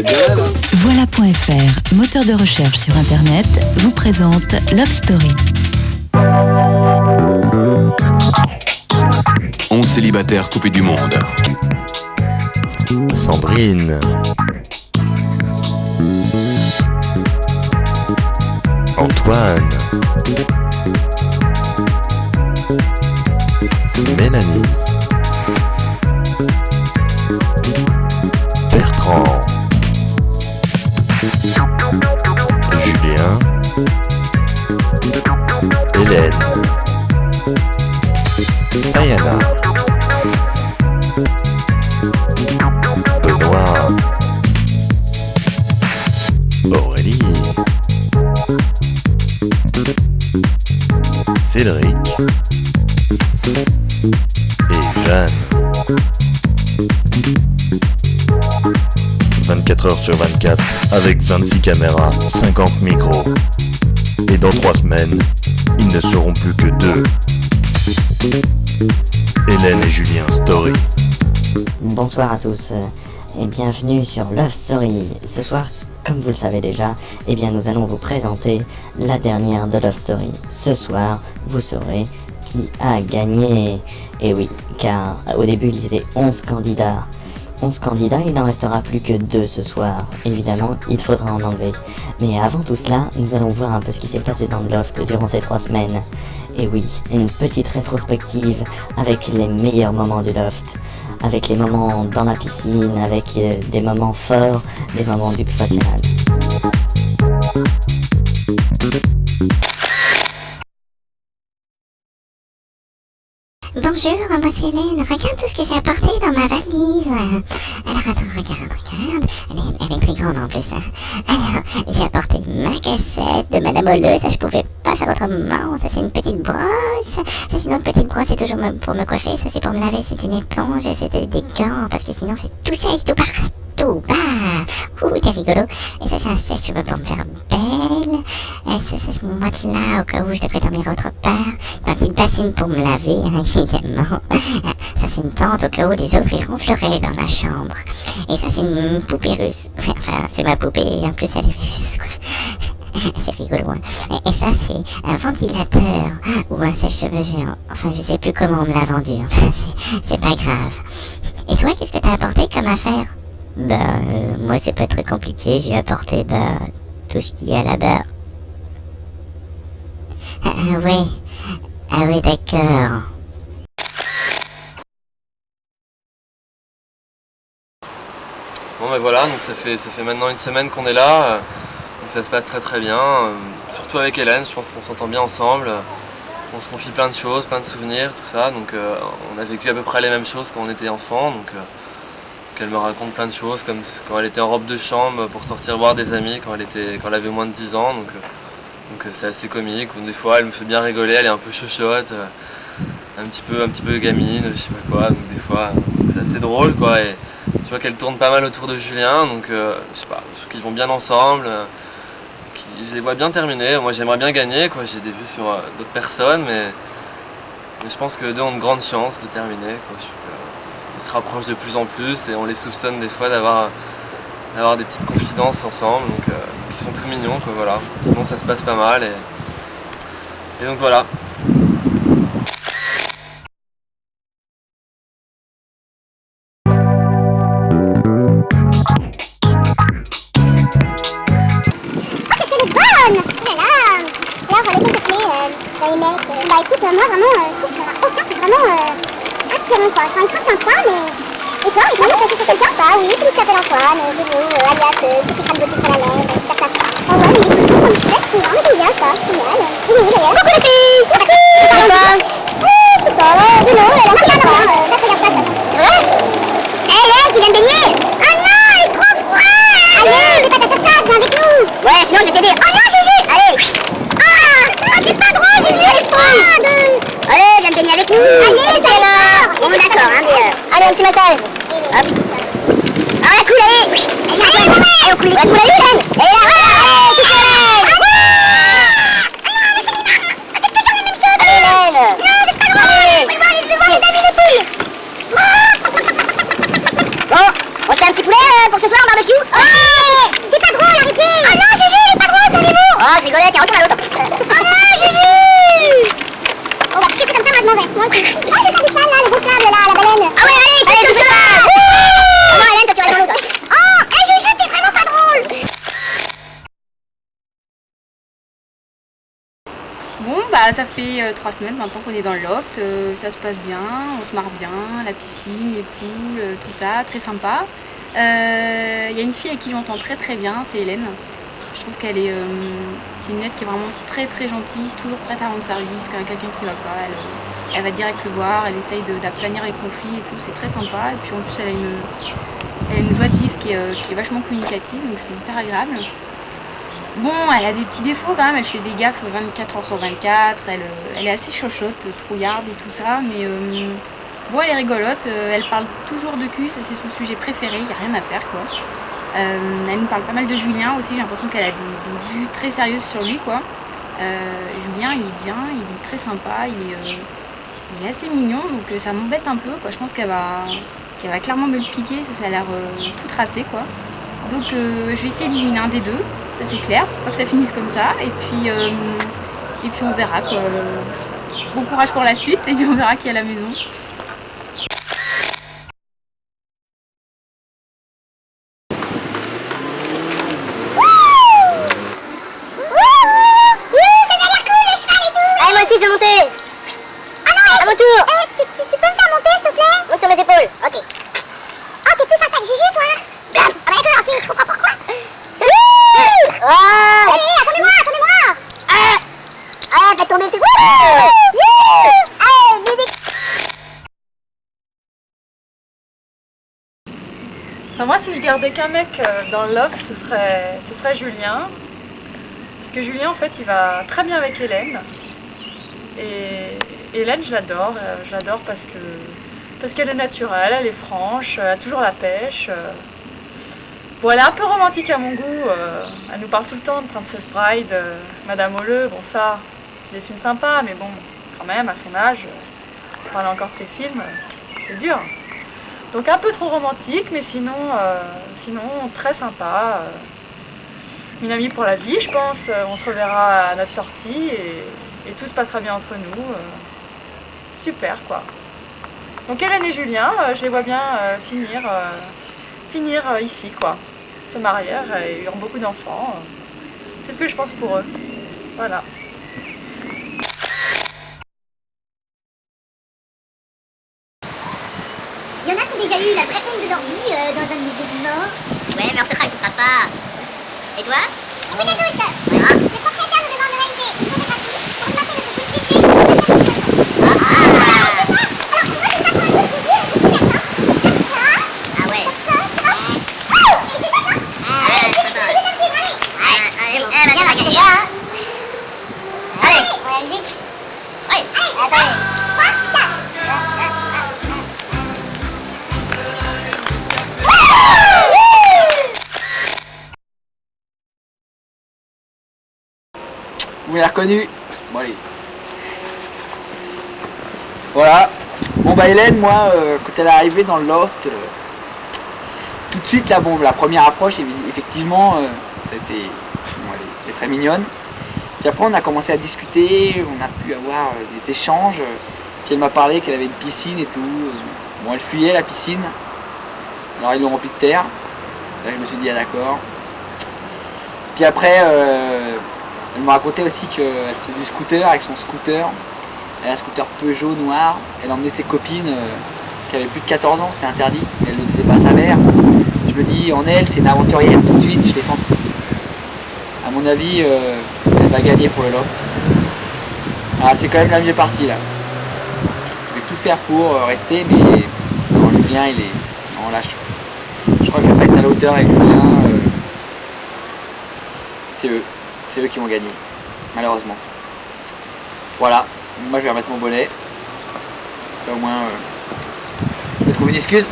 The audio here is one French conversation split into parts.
Voilà.fr, moteur de recherche sur Internet, vous présente Love Story. 11 célibataires coupés du monde. Sandrine, Antoine, Mélanie, Bertrand, Julien, Hélène, Sayana, Benoît, Aurélie, Cédric et Jeanne. 24 heures sur 24, avec 26 caméras, 50 micros. Et dans 3 semaines, ils ne seront plus que 2. Hélène et Julien Story. Bonsoir à tous et bienvenue sur Love Story. Ce soir, comme vous le savez déjà, nous allons vous présenter la dernière de Love Story. Ce soir, vous saurez qui a gagné. Et oui, car au début, ils étaient 11 candidats. 11 candidats, il n'en restera plus que 2 ce soir. Évidemment, il faudra en enlever. Mais avant tout cela, nous allons voir un peu ce qui s'est passé dans le loft durant ces 3 semaines. Et oui, une petite rétrospective avec les meilleurs moments du loft. Avec les moments dans la piscine, avec des moments forts, des moments du professionnel. Bonjour, moi c'est Hélène. Regarde tout ce que j'ai apporté dans ma valise. Alors attends, regarde. Elle est très grande en plus. Alors, j'ai apporté ma cassette de Madame Holleux. Ça, je pouvais pas faire autrement. Ça, c'est une petite brosse. Ça, c'est une autre petite brosse. C'est toujours pour me coiffer. Ça, c'est pour me laver. C'est une éponge. C'était des gants. Parce que sinon, c'est tout sec, tout partout. T'es rigolo. Et ça, c'est un sèche-cheveux pour me faire belle. Ça, c'est mon matelas au cas où je devrais dormir autre part. Ma petite bassine pour me laver, évidemment. Ça, c'est une tente au cas où les autres ils ronfleraient dans la chambre. Et ça, c'est une poupée russe. Enfin, c'est ma poupée et en plus, elle est russe, quoi. C'est rigolo, hein. Et ça, c'est un ventilateur ou un sèche-cheveux géant. Enfin, je sais plus comment on me l'a vendu. Enfin, c'est pas grave. Et toi, qu'est-ce que t'as apporté comme affaire? Moi c'est pas très compliqué, j'ai apporté tout ce qu'il y a là-bas. Ah ouais, d'accord. Bon voilà, donc ça fait maintenant une semaine qu'on est là, donc ça se passe très très bien, surtout avec Hélène, je pense qu'on s'entend bien ensemble, on se confie plein de choses, plein de souvenirs, tout ça, donc on a vécu à peu près les mêmes choses quand on était enfant, donc elle me raconte plein de choses, comme quand elle était en robe de chambre pour sortir voir des amis quand elle avait moins de 10 ans, donc c'est assez comique, ou des fois elle me fait bien rigoler, elle est un peu chochotte, un petit peu gamine, je sais pas quoi, donc des fois c'est assez drôle quoi, et je vois qu'elle tourne pas mal autour de Julien, donc je sais pas, je trouve qu'ils vont bien ensemble, je les vois bien terminer, moi j'aimerais bien gagner quoi, j'ai des vues sur d'autres personnes, mais je pense que deux ont de grandes chances de terminer quoi. Ils se rapprochent de plus en plus et on les soupçonne des fois d'avoir des petites confidences ensemble, donc ils sont tout mignons quoi, voilà. Sinon ça se passe pas mal et donc voilà. Écoute, moi vraiment, je trouve qu'il n'y en a aucun qui est vraiment attirant quoi. Enfin, ils sont sympas, mais. Et toi, tu as sur quelqu'un? Bah oui, celui qui s'appelle Antoine, alias petit crâne de plus à la lèvre, super sympa. Oh ouais, mais écoute, je suis je trouve, hein, j'aime bien ça, c'est génial. Il est où d'ailleurs? Coucou les filles! C'est parti! Ça va? Je sais pas, mais non, elle a regarde rien, ça te regarde pas de toute façon. C'est vrai? Hélène, tu viens de baigner? Oh non, il est trop froid! Allez, fais pas ta chachatte, viens avec nous! Ouais, sinon je vais t'aider. Oh non, Juju! Allez! C'est pas drôle, Juju, elle est froide! Allez, viens de baigner avec nous! Allez, c'est là! On est d'accord, hein, mais allez, un petit massage! Hop! Ah, la coule, allez! Allez, on coule la coule, allez, Hélène! Et là, allez, tout Hélène! Allez, Hélène! Non, c'est pas drôle! Je veux voir les amis de poule! Bon, on se fait un petit poulet pour ce soir, barbecue? ça fait 3 semaines maintenant qu'on est dans le loft, ça se passe bien, on se marre bien, la piscine, les poules, tout ça, très sympa. Il y a une fille avec qui j'entends très très bien, c'est Hélène. Je trouve qu'elle est, c'est une nette qui est vraiment très très gentille, toujours prête à rendre service, quand il y a quelqu'un qui va pas, elle va direct le voir, elle essaye d'aplanir les conflits et tout, c'est très sympa. Et puis en plus elle a une joie de vivre qui est vachement communicative, donc c'est hyper agréable. Bon, elle a des petits défauts quand même, elle fait des gaffes 24 heures sur 24, elle est assez chochotte, trouillarde et tout ça, mais bon, elle est rigolote, elle parle toujours de cul, ça c'est son sujet préféré, il n'y a rien à faire quoi. Elle nous parle pas mal de Julien aussi, j'ai l'impression qu'elle a des vues très sérieuses sur lui quoi. Julien il est bien, il est très sympa, il est assez mignon, donc ça m'embête un peu quoi. Je pense qu'elle va clairement me le piquer, ça a l'air tout tracé quoi. Donc je vais essayer d'éliminer un des deux, ça c'est clair, faut pas que ça finisse comme ça, et puis on verra quoi. Bon courage pour la suite, et puis on verra qui est à la maison. Je vais monter. Ah non, à mon tour. Tu peux me faire monter s'il te plaît? Monte sur mes épaules, ok. Oh, t'es plus sympa que Juju toi. Blam. Ah bah d'accord, ok, je comprends pourquoi. Oh. Attendez-moi. Faites tomber le truc. Musique. Enfin, moi si je gardais qu'un mec dans le loft, ce serait Julien. Parce que Julien en fait il va très bien avec Hélène. Et Hélène, je l'adore parce qu'elle est naturelle, elle est franche, elle a toujours la pêche. Bon, elle est un peu romantique à mon goût, elle nous parle tout le temps de Princess Bride, Madame Oleux, bon ça, c'est des films sympas, mais bon, quand même, à son âge, parler encore de ses films, c'est dur. Donc un peu trop romantique, mais sinon très sympa. Une amie pour la vie, je pense, on se reverra à notre sortie et tout se passera bien entre nous. Super quoi. Donc Hélène et Julien, je les vois bien finir ici quoi. Se marier et avoir beaucoup d'enfants. C'est ce que je pense pour eux. Voilà. Il y en a qui ont déjà eu la vraie peine de leur vie dans un de mes événements. Ouais, mais on se racontera pas. Et toi? Oui, la douce. Voilà. Le propriétaire nous demande de réaliser une photographie pour une partie de son boutique. Ah ouais. Allez, on la musique. Ouais, attendez. Vous m'avez reconnu? Bon allez. Voilà. Bon bah Hélène, moi, quand elle est arrivée dans le loft, tout de suite là, bon, la première approche, effectivement, ça a été, bon, elle est très mignonne. Puis après on a commencé à discuter, on a pu avoir des échanges. Puis elle m'a parlé qu'elle avait une piscine et tout. Bon, elle fuyait la piscine. Alors ils l'ont remplie de terre. Là je me suis dit ah d'accord. Puis après elle m'a raconté aussi qu'elle faisait du scooter avec son scooter. Elle a un scooter Peugeot noir. Elle emmenait ses copines qui avaient plus de 14 ans, c'était interdit. Elle ne le faisait pas à sa mère. Je me dis en elle c'est une aventurière tout de suite, je l'ai senti. À mon avis elle va gagner pour le loft. Ah, c'est quand même la mieux partie là. Je vais tout faire pour rester mais non, Julien il est. Non là je crois que je vais pas être à la hauteur avec Julien. C'est eux qui vont gagner, malheureusement. Voilà, moi je vais remettre mon bonnet. Ça au moins, je vais trouver une excuse.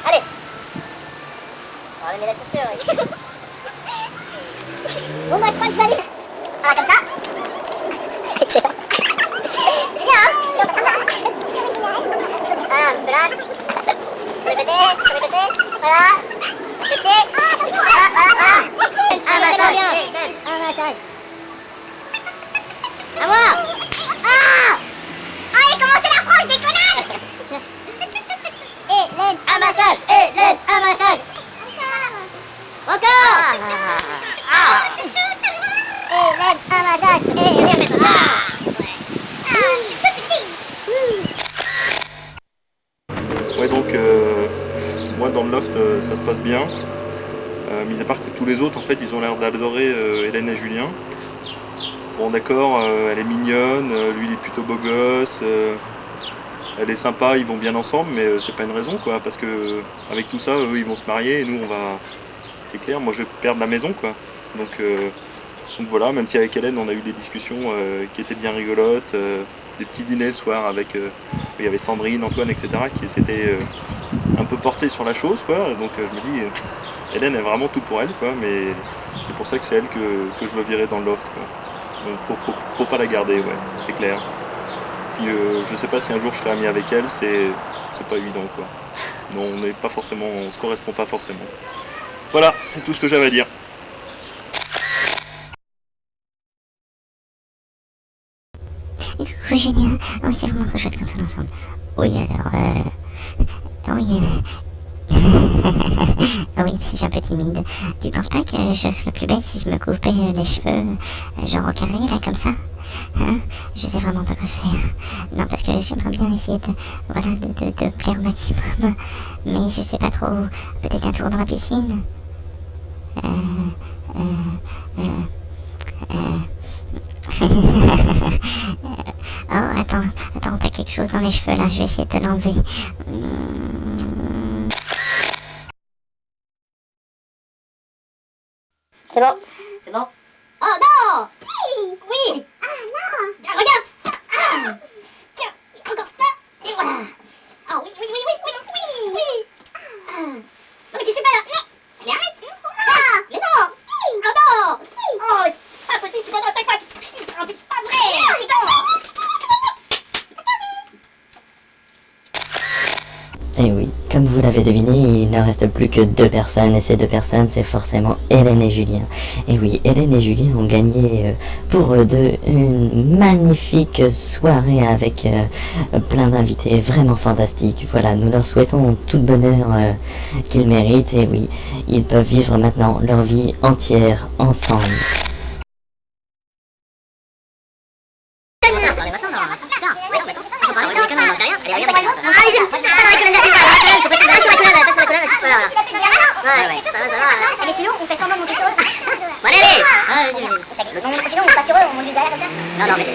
Allez. On va remettre la chaussure. Bon bah je crois que je vais aller. Voilà comme ça. Excellent. C'est bien hein. On passe en bas. Voilà, un petit peu là. Sur les côtés, voilà. Le pied. Voilà. Un massage. Un massage. À moi. Ah. Allez, commencez l'approche des connards. Hélène, un massage. Hélène, un massage. dans le loft, ça se passe bien. Mis à part que tous les autres, en fait, ils ont l'air d'adorer Hélène et Julien. Bon, d'accord, elle est mignonne, lui il est plutôt beau gosse, elle est sympa, ils vont bien ensemble, mais c'est pas une raison, quoi, parce que avec tout ça, eux, ils vont se marier et nous, on va... C'est clair, moi, je vais perdre la maison, quoi. Donc voilà, même si avec Hélène, on a eu des discussions qui étaient bien rigolotes, des petits dîners le soir avec... il y avait Sandrine, Antoine, etc., qui s'étaient un peu portés sur la chose, quoi. Donc je me dis... Hélène est vraiment tout pour elle, quoi, mais c'est pour ça que c'est elle que je veux virer dans le loft, quoi. Donc faut pas la garder, ouais, c'est clair. Puis je sais pas si un jour je serai ami avec elle, c'est pas évident, quoi. Non, on se correspond pas forcément. Voilà, c'est tout ce que j'avais à dire. Coucou Julien, oui c'est vraiment trop chouette qu'on soit ensemble. Oui alors, oui ah oui, je suis un peu timide. Tu penses pas que je serais plus belle si je me coupais les cheveux genre au carré là comme ça, hein? Je sais vraiment pas quoi faire. Non parce que j'aimerais bien essayer de plaire au maximum. Mais je sais pas trop. Peut-être un tour dans la piscine. Oh attends, t'as quelque chose dans les cheveux là, je vais essayer de te l'enlever. C'est bon. C'est bon. Oh non! Si! Oui! Ah non! Regarde! Ah! Tiens! Encore ça! Et voilà! Ah oui, oui, oui, oui, oui, oui! Oui! Ah! Non mais tu fais pas là! Mais arrête! Non! Mais non! Si! Oh non! Si! Oh, c'est pas possible, tu comprends chaque fois! Oh, c'est pas vrai! Non, c'est pas Et oui, comme vous l'avez deviné, il ne reste plus que 2 personnes, et ces 2 personnes, c'est forcément Hélène et Julien. Et oui, Hélène et Julien ont gagné pour eux deux une magnifique soirée avec plein d'invités vraiment fantastiques. Voilà, nous leur souhaitons tout le bonheur qu'ils méritent, et oui, ils peuvent vivre maintenant leur vie entière ensemble. Mais sinon, on fait semblant de monter sur eux. Bon, allez, allez. Sinon, on passe sur eux, on monte juste derrière comme ça. Non, non, mais.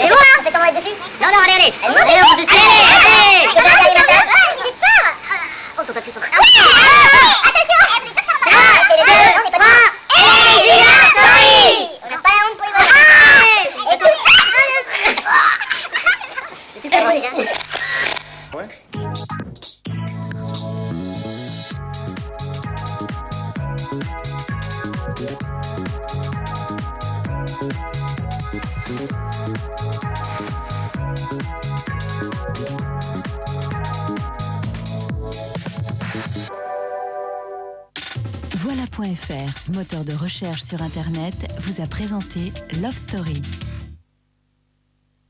Et moi, on fait semblant d'être dessus. Non, non, allez, allez. Allez, on monte dessus. Allez, il est fort. Oh, sont pas puissants. Attention, c'est sûr que ça va pas. C'est les deux, on est pas trois. Et Julien, sorry. On n'a pas la honte pour les voir. Et tout. C'est tout comme déjà. Ouais. Voilà.fr, moteur de recherche sur Internet, vous a présenté Love Story.